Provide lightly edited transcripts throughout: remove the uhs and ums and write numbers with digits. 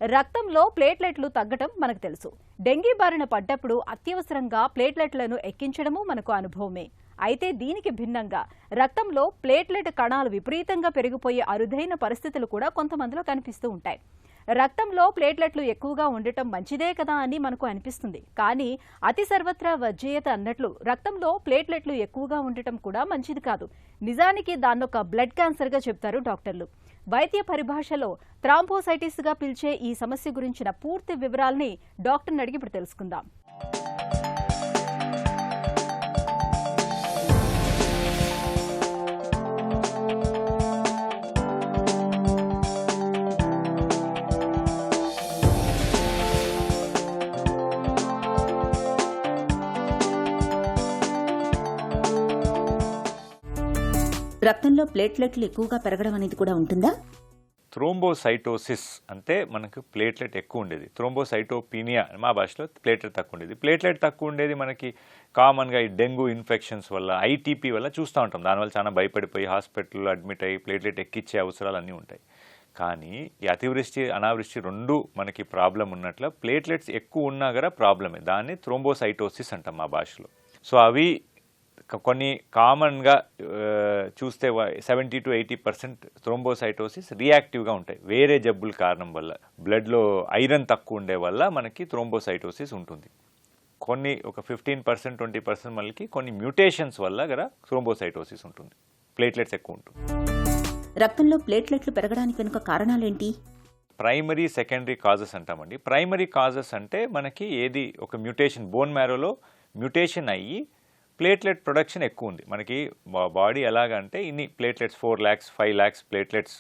రక్తంలో ప్లేట్లెట్లు తగ్గటం మనకు తెలుసు. డెంగీ బారిన పడ్డప్పుడు అత్యవసరంగా ప్లేట్లెట్లను ఎక్కించడము మనకు అనుభవమే. అయితే దీనికి భిన్నంగా రక్తంలో ప్లేట్లెట్ కణాలు విపరీతంగా పెరిగిపోయే అరుదైన పరిస్థితులు కూడా కొంతమందిలో కనిపిస్తూ ఉంటాయి. రక్తంలో ప్లేట్లెట్లు ఎక్కువగా ఉండటం మంచిదే కదా అని మనకు అనిపిస్తుంది. కానీ అతి సర్వత్రా వర్జేయత అన్నట్లు రక్తంలో ప్లేట్లెట్లు ఎక్కువగా ఉండటం కూడా మంచిది కాదు. నిజానికి దాన్నొక బ్లడ్ క్యాన్సర్గా చెప్తారు డాక్టర్లు. వైద్య పరిభాషలో థ్రాంబోసైటిస్గా పిలిచే ఈ సమస్య గురించిన పూర్తి వివరాల్ని డాక్టర్ని అడిగి ఇప్పుడు తెలుసుకుందాం. రక్తంలో ప్లేట్లెట్లు ఎక్కువగా పెరగడం అనేది కూడా ఉంటుందా? థ్రోంబోసైటోసిస్ అంటే మనకు ప్లేట్లెట్ ఎక్కువ ఉండేది. థ్రోంబోసైటోపీనియా మా భాషలో ప్లేట్లెట్ తక్కువ ఉండేది. ప్లేట్లెట్ తక్కువ ఉండేది మనకి కామన్గా ఈ డెంగ్యూ ఇన్ఫెక్షన్స్ వల్ల, ఐటీపీ వల్ల చూస్తూ ఉంటాం. దానివల్ల చాలా భయపడిపోయి హాస్పిటల్లో అడ్మిట్ అయ్యి ప్లేట్లెట్ ఎక్కించే అవసరాలు అన్నీ ఉంటాయి. కానీ ఈ అతివృష్టి అనావృష్టి రెండు మనకి ప్రాబ్లం ఉన్నట్లు ప్లేట్లెట్స్ ఎక్కువ ఉన్నా కూడా ప్రాబ్లమే. దాన్ని థ్రోంబోసైటోసిస్ అంటాం మా భాషలో. సో అవి కొన్ని కామన్గా చూస్తే 70 to 80% థ్రోంబోసైటోసిస్ రియాక్టివ్గా ఉంటాయి. వేరే జబ్బుల కారణం వల్ల, బ్లడ్లో ఐరన్ తక్కువ ఉండే వల్ల మనకి థ్రోంబోసైటోసిస్ ఉంటుంది. కొన్ని ఒక 15% 20% మనకి కొన్ని మ్యూటేషన్స్ వల్ల కూడా థ్రోంబోసైటోసిస్ ఉంటుంది. ప్లేట్లెట్స్ ఎక్కువ ఉంటుంది. రక్తంలో ప్లేట్లెట్లు పెరగడానికి వెనుక కారణాలేంటి? ప్రైమరీ సెకండరీ కాజెస్ అంటామండి. ప్రైమరీ కాజెస్ అంటే మనకి ఏది ఒక మ్యూటేషన్, బోన్ మ్యారోలో మ్యూటేషన్ అయ్యి ప్లేట్లెట్ ప్రొడక్షన్ ఎక్కువ ఉంది. మనకి బాడీ ఎలాగంటే ఇన్ని platelets 4 lakhs 5 lakhs platelets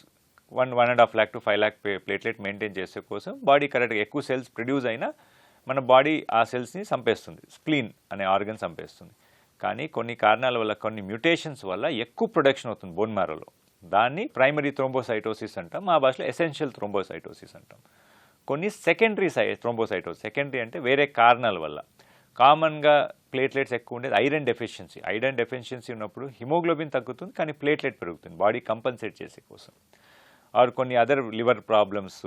1.5 lakh to 5 lakh platelet maintain చేసే కోసం బాడీ కరెక్ట్గా ఎక్కువ సెల్స్ ప్రొడ్యూస్ అయినా మన బాడీ ఆ సెల్స్ని చంపేస్తుంది. స్ప్లీన్ అనే ఆర్గన్ చంపేస్తుంది. కానీ కొన్ని కారణాల వల్ల, కొన్ని మ్యూటేషన్స్ వల్ల ఎక్కువ ప్రొడక్షన్ అవుతుంది బోన్ మ్యారోలో. దాన్ని ప్రైమరీ థ్రోంబోసైటోసిస్ అంటాం. మా భాషలో ఎసెన్షియల్ థ్రోంబోసైటోసిస్ అంటాం. కొన్ని సెకండరీ థ్రోంబోసైటోసిస్, సెకండరీ అంటే వేరే కారణాల వల్ల. కామన్గా ప్లేట్లెట్స్ ఎక్కువ ఉండేది ఐరన్ డెఫిషియన్సీ. ఐరన్ డెఫిషియన్సీ ఉన్నప్పుడు హిమోగ్లోబిన్ తగ్గుతుంది, కానీ ప్లేట్లెట్ పెరుగుతుంది బాడీ కంపన్సేట్ చేసే కోసం. ఆర్ కొన్ని other liver problems,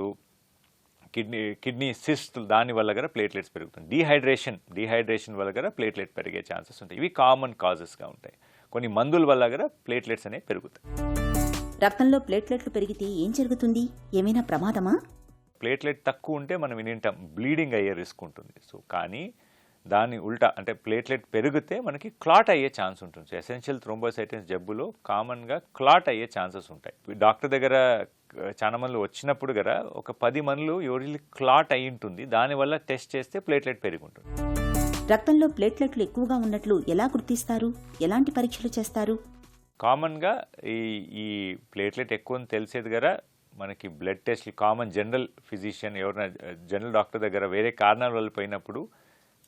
kidney cyst, దానివల్ల కూడా ప్లేట్లెట్స్ పెరుగుతుంది. డీహైడ్రేషన్ వల్ల కూడా ప్లేట్లెట్ పెరిగే ఛాన్సెస్ ఉంటాయి. ఇవి కామన్ కాజెస్గా ఉంటాయి. కొన్ని మందుల వల్ల కూడా ప్లేట్లెట్స్ అనేవి పెరుగుతాయి. రక్తంలో ప్లేట్లెట్లు పెరిగితే ఏం జరుగుతుంది? ఏమైనా ప్రమాదమా? ప్లేట్లెట్ తక్కువ ఉంటే మనం వినింటాం బ్లీడింగ్ అయ్యే రిస్క్ ఉంటుంది. సో కానీ దాని ఉల్టా అంటే ప్లేట్లెట్ పెరిగితే మనకి క్లాట్ అయ్యే ఛాన్స్ ఉంటుంది. సో ఎసెన్షియల్ థ్రోంబోసైటిస్ జబ్బులో కామన్గా క్లాట్ అయ్యే ఛాన్సెస్ ఉంటాయి. డాక్టర్ దగ్గర చాలా మంది వచ్చినప్పుడు కదా ఒక 10 మందిలో ఎవరికి క్లాట్ అయి ఉంటుంది. దానివల్ల టెస్ట్ చేస్తే ప్లేట్లెట్ పెరిగి ఉంటుంది. రక్తంలో ప్లేట్లెట్లు ఎక్కువగా ఉన్నట్లు ఎలా గుర్తిస్తారు? ఎలాంటి పరీక్షలు చేస్తారు? కామన్గా ఈ ప్లేట్లెట్ ఎక్కువ అని తెలిసేది కదా మనకి బ్లడ్ టెస్ట్లు. కామన్ జనరల్ ఫిజిషియన్ ఎవరైనా జనరల్ డాక్టర్ దగ్గర వేరే కారణాల వల్ల పోయినప్పుడు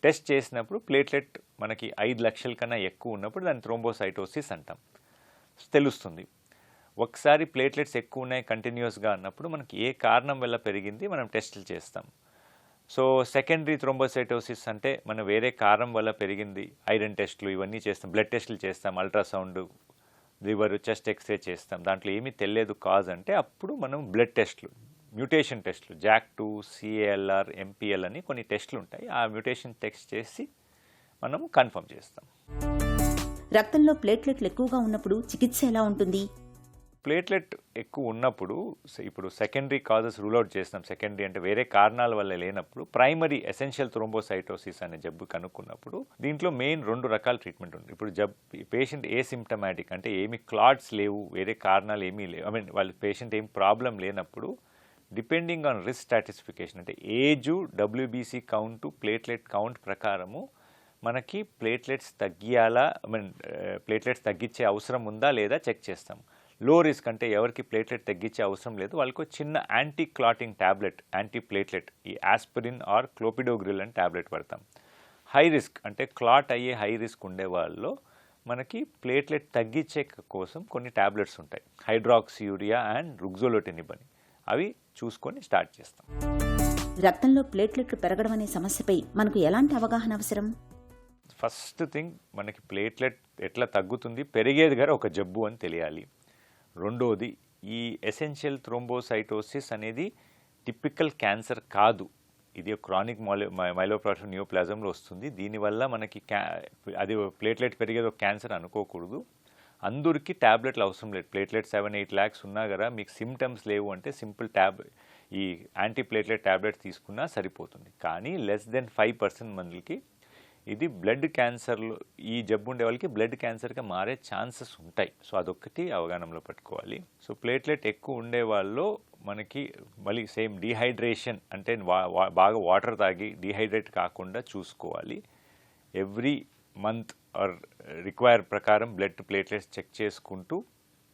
టెస్ట్ చేసినప్పుడు ప్లేట్లెట్ మనకి 5 లక్షల కన్నా ఎక్కువ ఉన్నప్పుడు దాన్ని థ్రోంబోసైటోసిస్ అంటాం, తెలుస్తుంది. ఒకసారి ప్లేట్లెట్స్ ఎక్కువ ఉన్నాయి కంటిన్యూస్గా అన్నప్పుడు మనకి ఏ కారణం వల్ల పెరిగింది మనం టెస్టులు చేస్తాం. సో సెకండరీ థ్రోంబోసైటోసిస్ అంటే మనం వేరే కారణం వల్ల పెరిగింది, ఐరన్ టెస్టులు ఇవన్నీ చేస్తాం, బ్లడ్ టెస్టులు చేస్తాం, అల్ట్రాసౌండ్, లివర్, చెస్ట్ ఎక్స్రే చేస్తాం. దాంట్లో ఏమీ తెలియదు కాజ్ అంటే అప్పుడు మనం బ్లడ్ టెస్టులు, మ్యూటేషన్ టెస్టులు, JAK2, CALR, MPL అని కొన్ని టెస్టులు ఉంటాయి. ఆ మ్యూటేషన్ టెస్ట్ చేసి మనం కన్ఫర్మ్ చేస్తాం. రక్తంలో ప్లేట్లెట్లు ఎక్కువగా ఉన్నప్పుడు చికిత్స ఎలా ఉంటుంది? ప్లేట్లెట్ ఎక్కువ ఉన్నప్పుడు ఇప్పుడు సెకండరీ కాజెస్ రూల్ అవుట్ చేస్తాం. సెకండరీ అంటే వేరే కారణాల వల్ల లేనప్పుడు ప్రైమరీ ఎసెన్షియల్ థ్రోంబోసైటోసిస్ అనే జబ్బు కనుక్కున్నప్పుడు దీంట్లో మెయిన్ 2 రకాల ట్రీట్మెంట్ ఉంది. ఇప్పుడు పేషెంట్ ఏసిమ్టమాటిక్ అంటే ఏమి క్లాట్స్ లేవు, వేరే కారణాలు ఏమీ లేవు, వాళ్ళ పేషెంట్ ఏం ప్రాబ్లం లేనప్పుడు డిపెండింగ్ ఆన్ రిస్క్ స్ట్రాటిఫికేషన్ అంటే age, WBC count, platelet count ప్రకారము మనకి ప్లేట్లెట్స్ తగ్గియాలా, ప్లేట్లెట్స్ తగ్గించే అవసరం ఉందా లేదా చెక్ చేస్తాం. లో రిస్క్ అంటే ఎవరికి ప్లేట్లెట్ తగ్గించే అవసరం లేదు, వాళ్ళకు చిన్న anti clotting tablet, anti platelet, ఈ ఆస్పిరిన్ ఆర్ క్లోపిడోగ్రిల్ అని ట్యాబ్లెట్ పడతాం. హై రిస్క్ అంటే క్లాట్ అయ్యే హై రిస్క్ ఉండే వాళ్ళలో మనకి ప్లేట్లెట్ తగ్గించే కోసం కొన్ని ట్యాబ్లెట్స్ ఉంటాయి, హైడ్రాక్సియూరియా అండ్ రుగ్జోలోటినిబ్ అని. అవి చూసుకొని స్టార్ట్ చేస్తాం. రక్తంలో ప్లేట్లెట్లు పెరగడం అనే సమస్యపై మనకు ఎలాంటి అవగాహన అవసరం? ఫస్ట్ థింగ్ మనకి ప్లేట్లెట్ ఎట్లా తగ్గుతుంది, పెరిగేది గారు ఒక జబ్బు అని తెలియాలి. రెండోది ఈ ఎసెన్షియల్ థ్రోంబోసైటోసిస్ అనేది టిపికల్ క్యాన్సర్ కాదు. ఇది క్రానిక్ మైలోప్లాస్టిక్ నియోప్లాజంలో వస్తుంది. దీనివల్ల మనకి అది ప్లేట్లెట్ పెరిగేది ఒక క్యాన్సర్ అనుకోకూడదు. అందరికి ట్యాబ్లెట్లు అవసరం లేదు. ప్లేట్లెట్ 7-8 lakhs ఉన్నా కదా మీకు సిమ్టమ్స్ లేవు అంటే సింపుల్ ఈ యాంటీ ప్లేట్లెట్ ట్యాబ్లెట్స్ తీసుకున్నా సరిపోతుంది. కానీ లెస్ దెన్ 5% మందికి ఇది బ్లడ్ క్యాన్సర్లో ఈ జబ్బు ఉండే వాళ్ళకి బ్లడ్ క్యాన్సర్గా మారే ఛాన్సెస్ ఉంటాయి. సో అదొక్కటి అవగాహనలో పెట్టుకోవాలి. సో ప్లేట్లెట్ ఎక్కువ ఉండే వాళ్ళలో మనకి మళ్ళీ సేమ్ డీహైడ్రేషన్ అంటే బాగా వాటర్ తాగి డీహైడ్రేట్ కాకుండా చూసుకోవాలి. ఎవ్రీ మంత్ ఆర్ రిక్వైర్ ప్రకారం బ్లడ్ ప్లేట్లెట్స్ చెక్ చేసుకుంటూ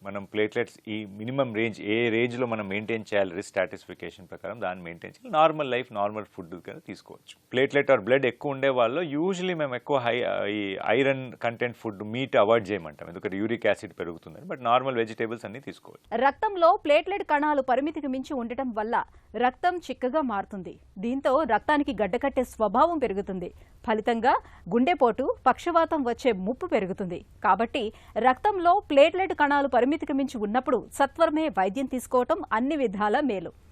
మనం ప్లేట్లెట్స్ ఈ మినిమం రేంజ్ ఏ రేంజ్లో మనం మెయింటైన్ చేయాలి రిస్క్ స్ట్రాటిఫికేషన్ ప్రకారం దాన్ని మెయింటైన్ చేయాలి. నార్మల్ లైఫ్ నార్మల్ ఫుడ్ కదా తీసుకోవచ్చు. ప్లేట్లెట్ ఆర్ బ్లడ్ ఎక్కువ ఉండే వాళ్ళు యూజువలీ మేము ఎక్కువ ఈ iron content food meat avoid చేయమంటాం, ఎందుకంటే యూరిక్ యాసిడ్ పెరుగుతుందని. బట్ నార్మల్ వెజిటేబుల్స్ అన్ని తీసుకోవచ్చు. రక్తంలో ప్లేట్లెట్ కణాలు పరిమితికి మించి ఉండటం వల్ల రక్తం చిక్కగా మారుతుంది. దీంతో రక్తానికి గడ్డకట్టే స్వభావం పెరుగుతుంది. ఫలితంగా గుండెపోటు, పక్షవాతం వచ్చే ముప్పు పెరుగుతుంది. కాబట్టి రక్తంలో ప్లేట్లెట్ కణాలు పరిమితికి మించి ఉన్నప్పుడు సత్వరమే వైద్యం తీసుకోవటం అన్ని విధాల మేలు.